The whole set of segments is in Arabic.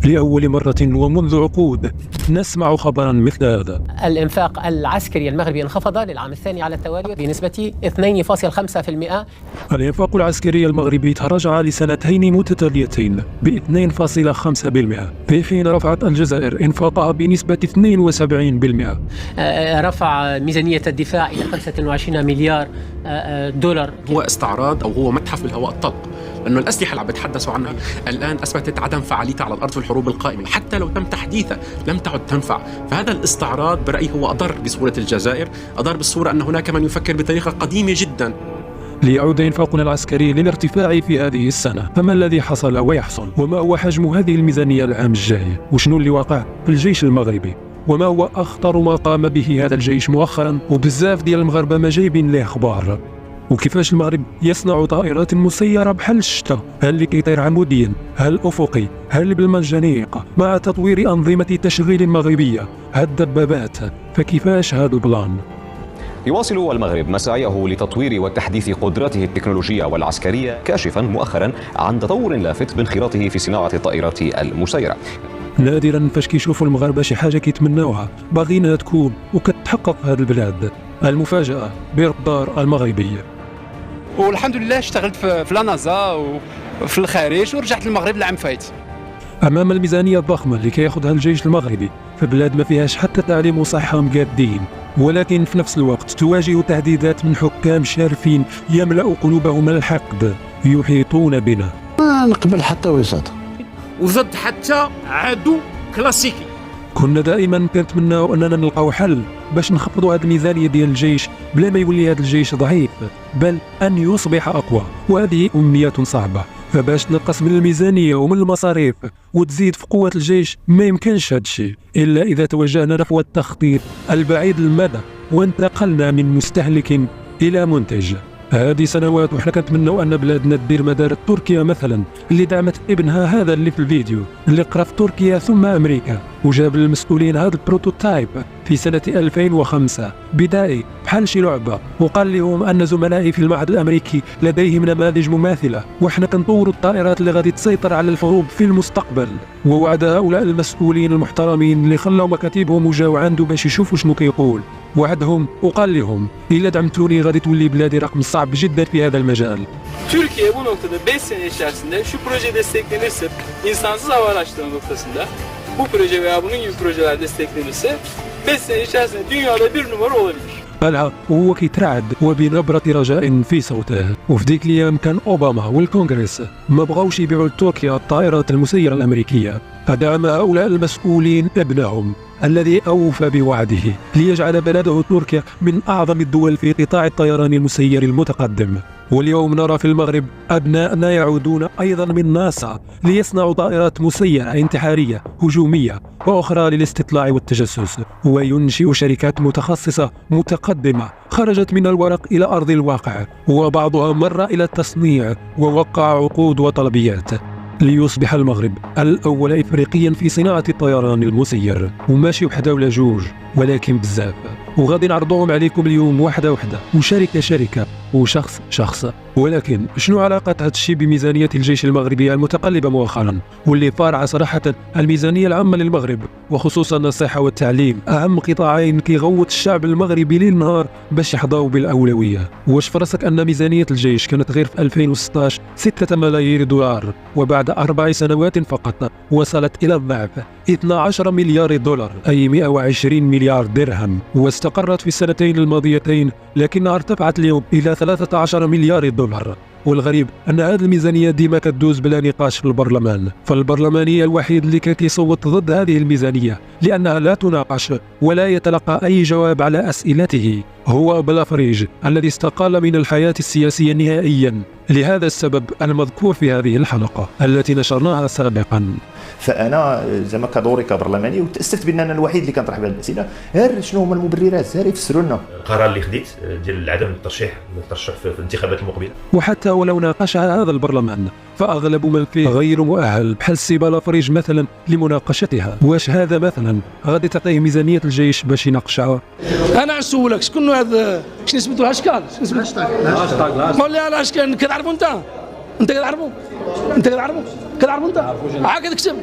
لأول مرة ومنذ عقود نسمع خبرا مثل هذا. الإنفاق العسكري المغربي انخفض للعام الثاني على التوالي بنسبة 2.5%. الإنفاق العسكري المغربي تراجع لسنتين متتاليتين ب 2.5%، في حين رفعت الجزائر إنفاقها بنسبة 72%. رفع ميزانية الدفاع إلى 25 مليار دولار. هو استعراض أو هو متحف بالهواء الطلق، لأنه الأسلحة اللي عم بتحدثوا عنها الآن أثبتت عدم فعاليتها على الأرض في الحروب القائمة، حتى لو تم تحديثها لم تعد تنفع. فهذا الاستعراض برأيي هو أضر بصورة الجزائر، أضر بالصورة أن هناك من يفكر بطريقة قديمة جدا. ليعود إنفاقنا العسكري للارتفاع في هذه السنة، فما الذي حصل ويحصل؟ وما هو حجم هذه الميزانية العام الجاي؟ وشنو اللي واقع في الجيش المغربي؟ وما هو أخطر ما قام به هذا الجيش مؤخرا؟ وبزاف ديال المغاربة ما جايبين ليه أخبار. وكيفاش المغرب يصنع طائرات مسيرة بحال الشتا؟ هل اللي كيطير عموديا؟ هل أفقي؟ هل بالمنجنيق؟ مع تطوير أنظمة تشغيل مغربية؟ الدبابات؟ فكيفاش هذا البلان؟ يواصل المغرب مساعيه لتطوير وتحديث قدراته التكنولوجية والعسكرية، كاشفا مؤخرا عن تطور لافت بانخراطه في صناعة الطائرات المسيرة. نادرا فاش كيشوفوا المغاربة شي حاجة كيتمناوها باغينها تكون وكتحقق في هذه البلاد. المفاجأة بالدار المغربية. والحمد لله اشتغلت في لانازا وفي الخارج ورجعت للمغرب العام فايت. أمام الميزانية الضخمة اللي كياخذها الجيش المغربي في بلاد ما فيهاش حتى تعليم وصحة مقادين، ولكن في نفس الوقت تواجه تهديدات من حكام شارفين يملأ قلوبهم الحقد. يحيطون بنا. ما نقبل حتى وساطة وضد حتى عدو كلاسيكي. كنا دائما كنتمناو أننا نلقاو حل باش نخفضوا هذه الميزانية ديال الجيش بلا ما يولي هذا الجيش ضعيف، بل أن يصبح أقوى، وهذه أمنية صعبة. فباش تنقص من الميزانية ومن المصاريف وتزيد في قوة الجيش ما يمكنش هذا الشيء إلا إذا توجهنا نحو التخطيط البعيد المدى وانتقلنا من مستهلك إلى منتج. هذه سنوات وحنا كنتمنوا أن بلادنا تدير مدار تركيا مثلا، اللي دعمت ابنها هذا اللي في الفيديو، اللي قرا في تركيا ثم أمريكا، وجاب للمسؤولين هذا البروتوتايب في سنة 2005 بدائي بحال شي لعبة، وقال لهم أن زملائي في المعهد الأمريكي لديهم نماذج مماثلة وحنا كنطوروا الطائرات اللي غادي تسيطر على الحروب في المستقبل. ووعد هؤلاء المسؤولين المحترمين اللي خلاو مكاتبهم وجاو عنده باش يشوفوا شنو كيقول، وعدهم وقال لهم إلا دعمتوني غادي تولي بلادي رقم صعب جدا في هذا المجال. Türkiye bu noktada 5 sene içerisinde şu proje desteklenirse, insansız hava araçları noktasında bu proje veya bunun gibi projeler desteklenirse 5 sene içerisinde dünyada bir numara olabilir. قالها وهو كيترعد وبنبرة رجاء في صوته. وفي ديك الايام كان اوباما والكونغرس ما بغاوش يبيعوا لتركيا الطائرات المسيرة الامريكية، فدعم هؤلاء المسؤولين ابنهم الذي أوفى بوعده ليجعل بلده تركيا من أعظم الدول في قطاع الطيران المسير المتقدم. واليوم نرى في المغرب أبناءنا يعودون أيضا من ناسا ليصنعوا طائرات مسيرة انتحارية هجومية وأخرى للاستطلاع والتجسس، وينشئ شركات متخصصة متقدمة خرجت من الورق إلى أرض الواقع، وبعضها مر إلى التصنيع ووقع عقود وطلبيات ليصبح المغرب الأول إفريقيا في صناعة الطيران المسير. وماشي وحدة ولا جوج ولكن بزاف، وغادي نعرضوهم عليكم اليوم واحدة واحدة وشركة شركة وشخص شخص. ولكن شنو علاقة هذا الشيء بميزانية الجيش المغربي المتقلبة مؤخرا، واللي فارعة صراحة الميزانية العامة للمغرب وخصوصا الصحة والتعليم، أهم قطاعين كيغوت الشعب المغربي ليل نهار باش يحظوا بالأولوية. واش فرصك أن ميزانية الجيش كانت غير في 2016 6 ملايير دولار، وبعد 4 سنوات فقط وصلت إلى الضعف 12 مليار دولار أي 120 مليار درهم، واستقرت في السنتين الماضيتين لكنها ارتفعت اليوم إلى 13 مليار دولار. والغريب أن هذه الميزانية ديما كتدوز بلا نقاش في البرلمان، فالبرلماني الوحيد اللي كان كيصوت ضد هذه الميزانية لأنها لا تناقش ولا يتلقى أي جواب على أسئلته هو بلافريج الذي استقال من الحياة السياسية نهائيا، لهذا السبب المذكور في هذه الحلقة التي نشرناها سابقا. فانا زعما كدوري كبرلماني وتاسست بان انا الوحيد اللي كنطرح بهذه الاسئله، غير شنو هما المبررات، غير يفسروا لنا. القرار اللي خديت ديال عدم الترشيح في الانتخابات المقبله، وحتى ولو ناقشها هذا البرلمان فاغلب من فيه غير مؤهل بحال السي بلافريج مثلا لمناقشتها. واش هذا مثلا غادي تعطيه ميزانيه الجيش باش يناقشها؟ انا نسولك شكون هذا، شنو سميتو هاشكال، شنو سميتو مولي علاش كتعرفوا انت كتعرفوا انت عاد كتكتب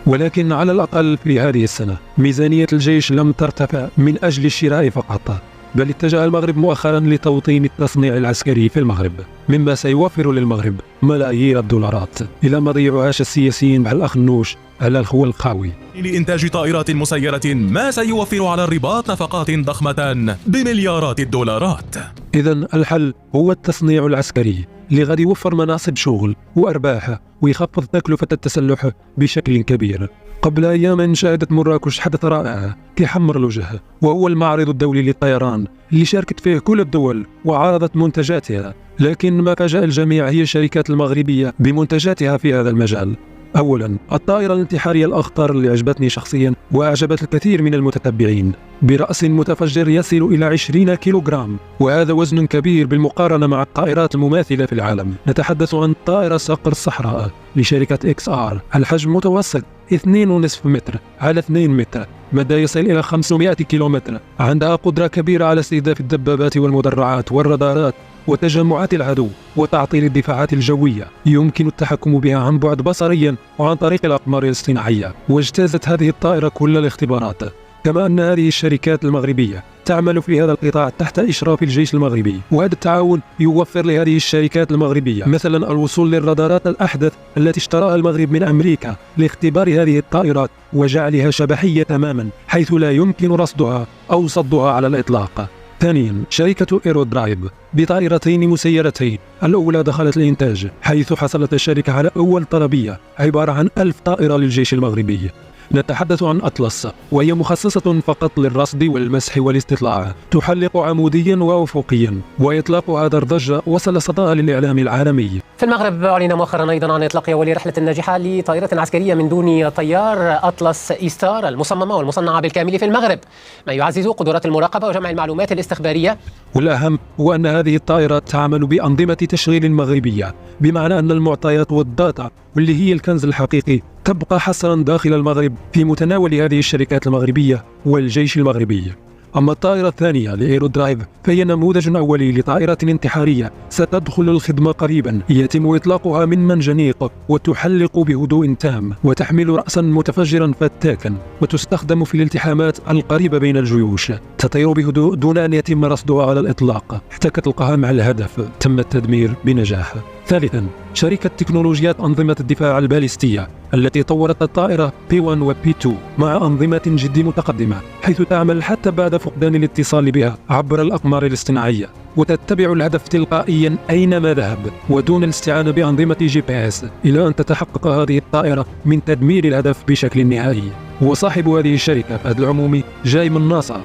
ولكن على الأقل في هذه السنة ميزانية الجيش لم ترتفع من أجل الشراء فقط، بل اتجه المغرب مؤخرا لتوطين التصنيع العسكري في المغرب، مما سيوفر للمغرب ملايين الدولارات إلى ما ضيعوهاش السياسيين مع الأخ النوش على الخول القاوي. لإنتاج طائرات مسيرة ما سيوفر على الرباط نفقات ضخمة بمليارات الدولارات. إذن الحل هو التصنيع العسكري اللي غادي يوفر مناصب شغل وأرباح ويخفض تكلفة التسلح بشكل كبير. قبل أيام شهدت مراكش حدث رائع كحمر الوجه، وهو المعرض الدولي للطيران اللي شاركت فيه كل الدول وعرضت منتجاتها، لكن ما فاجأ الجميع هي الشركات المغربية بمنتجاتها في هذا المجال. أولا الطائرة الانتحارية الأخطر اللي عجبتني شخصيا وأعجبت الكثير من المتتبعين، برأس متفجر يصل إلى 20 كيلوغرام، وهذا وزن كبير بالمقارنة مع الطائرات المماثلة في العالم. نتحدث عن طائرة صقر الصحراء لشركة XR، الحجم متوسط 2.5 متر على 2 متر، مدى يصل إلى 500 كيلومتر، عندها قدرة كبيرة على استهداف الدبابات والمدرعات والرادارات وتجمعات العدو وتعطيل الدفاعات الجوية، يمكن التحكم بها عن بعد بصريا وعن طريق الأقمار الاصطناعية، واجتازت هذه الطائرة كل الاختبارات. كما أن هذه الشركات المغربية تعمل في هذا القطاع تحت إشراف الجيش المغربي، وهذا التعاون يوفر لهذه الشركات المغربية مثلا الوصول للرادارات الأحدث التي اشتراها المغرب من أمريكا لاختبار هذه الطائرات وجعلها شبحية تماما حيث لا يمكن رصدها أو صدها على الإطلاق. ثانيا شركة ايرودرايف بطائرتين مسيرتين، الأولى دخلت الإنتاج حيث حصلت الشركة على أول طلبية عبارة عن 1000 طائرة للجيش المغربي. نتحدث عن أطلس، وهي مخصصة فقط للرصد والمسح والاستطلاع، تحلق عموديا وأفقيا، وإطلاق هذا الضجة وصل صداها للإعلام العالمي. في المغرب أعلن مؤخرا أيضا عن إطلاق أول رحلة ناجحة لطائرة عسكرية من دون طيار أطلس إيستار المصممة والمصنعة بالكامل في المغرب، ما يعزز قدرات المراقبة وجمع المعلومات الاستخبارية. والأهم هو أن هذه الطائرة تعمل بأنظمة تشغيل مغربية، بمعنى أن المعطيات والداتا واللي هي الكنز الحقيقي تبقى حصرا داخل المغرب في متناول هذه الشركات المغربية والجيش المغربي. أما الطائرة الثانية لإيرودرايف فهي نموذج أولي لطائرة انتحارية ستدخل الخدمة قريبا، يتم إطلاقها من منجنيق وتحلق بهدوء تام وتحمل رأسا متفجرا فتاكا وتستخدم في الالتحامات القريبة بين الجيوش، تطير بهدوء دون أن يتم رصدها على الإطلاق حتى تلقاها مع الهدف تم التدمير بنجاح. ثالثا شركة تكنولوجيات أنظمة الدفاع الباليستية التي طورت الطائرة P1 و P2 مع أنظمة جد متقدمة، حيث تعمل حتى بعد فقدان الاتصال بها عبر الأقمار الاصطناعية، وتتبع الهدف تلقائيا أينما ذهب ودون الاستعانة بأنظمة GPS إلى أن تتحقق هذه الطائرة من تدمير الهدف بشكل نهائي. وصاحب هذه الشركة فهد العمومي جاي من ناصر.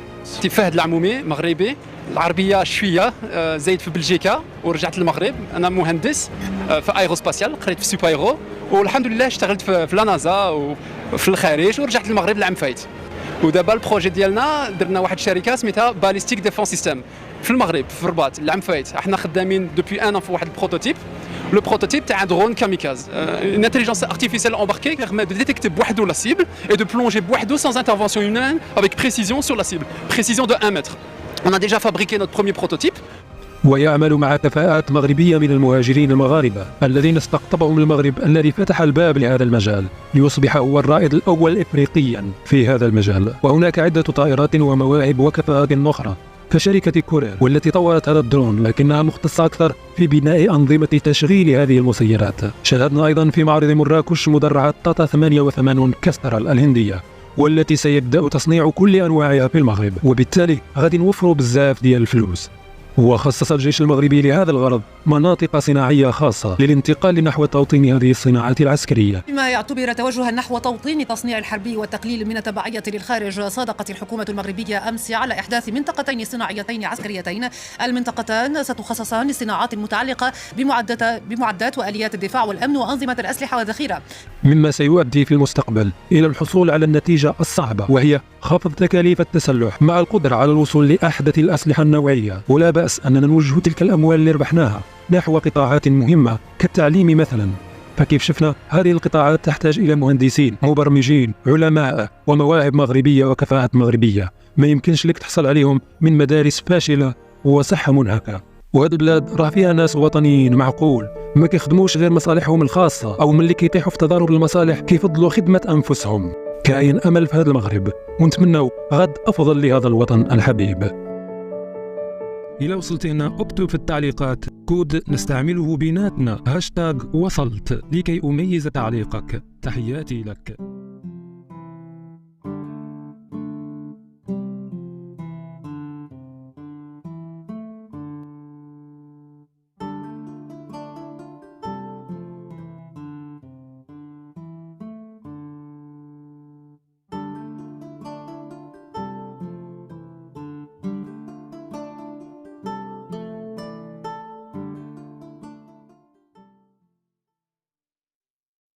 فهد العمومي مغربي، العربية شوية، زايد في بلجيكا ورجعت للمغرب. أنا مهندس في ايروسباسيال، قريت في سوبايرو، والحمد لله اشتغلت في لانازا وفي الخارج ورجعت للمغرب العام فايت. ودابا البروجي ديالنا درنا واحد الشركة سميتها باليستيك ديفونس سيستم في المغرب في الرباط العام فايت. احنا خدامين دوبوي ان في واحد البروتوتيب، لو بروتوتيب تاع درون كاميكاز، une intelligence artificielle embarquée qui permet de détecter بوحدو la cible et de plonger بوحدو sans intervention humaine avec précision sur la cible, précision de 1 mètre. On a déjà fabriqué notre premier prototype. ويعمل مع كفاءات مغربية من المهاجرين المغاربة الذين استقطبهم المغرب الذي فتح الباب لهذا المجال ليصبح هو الرائد الأول إفريقيا في هذا المجال. وهناك عدة طائرات ومواهب وكفاءات أخرى كشركة كورير والتي طورت هذا الدرون، لكنها مختصة أكثر في بناء أنظمة تشغيل هذه المسيرات. شاهدنا أيضا في معرض مراكش مدرعة تاتا 88 كاسترال الهندية، والتي سيبدأ تصنيع كل أنواعها في المغرب، وبالتالي غادي نوفروا بزاف ديال الفلوس. وخصص الجيش المغربي لهذا الغرض مناطق صناعية خاصة للانتقال نحو توطين هذه الصناعات العسكرية. بما يعتبر توجها نحو توطين تصنيع الحربي والتقليل من التبعية للخارج، صادقت الحكومة المغربية أمس على إحداث منطقتين صناعيتين عسكريتين. المنطقتان ستخصصان للصناعات المتعلقة بمعدات وآليات الدفاع والأمن وأنظمة الأسلحة والذخيرة، مما سيؤدي في المستقبل إلى الحصول على النتيجة الصعبة، وهي خفض تكاليف التسلح مع القدرة على الوصول لأحدث الأسلحة النوعية. ولا بأس أننا نوجه تلك الأموال اللي ربحناها نحو قطاعات مهمة كالتعليم مثلا، فكيف شفنا هذه القطاعات تحتاج إلى مهندسين، مبرمجين، علماء ومواهب مغربية وكفاءات مغربية ما يمكنش لك تحصل عليهم من مدارس فاشلة وصحة منهكة. وهاد البلاد راه فيها ناس وطنيين معقول ما كيخدموش غير مصالحهم الخاصة، أو ملي كيطيحوا في تضارب المصالح كيفضلوا خدمة أنفسهم. كاين أمل في هذا المغرب، ونتمنوا غد أفضل لهذا الوطن الحبيب. إلى وصلتنا اكتب في التعليقات كود نستعمله بيناتنا #وصلت لكي أميز تعليقك. تحياتي لك.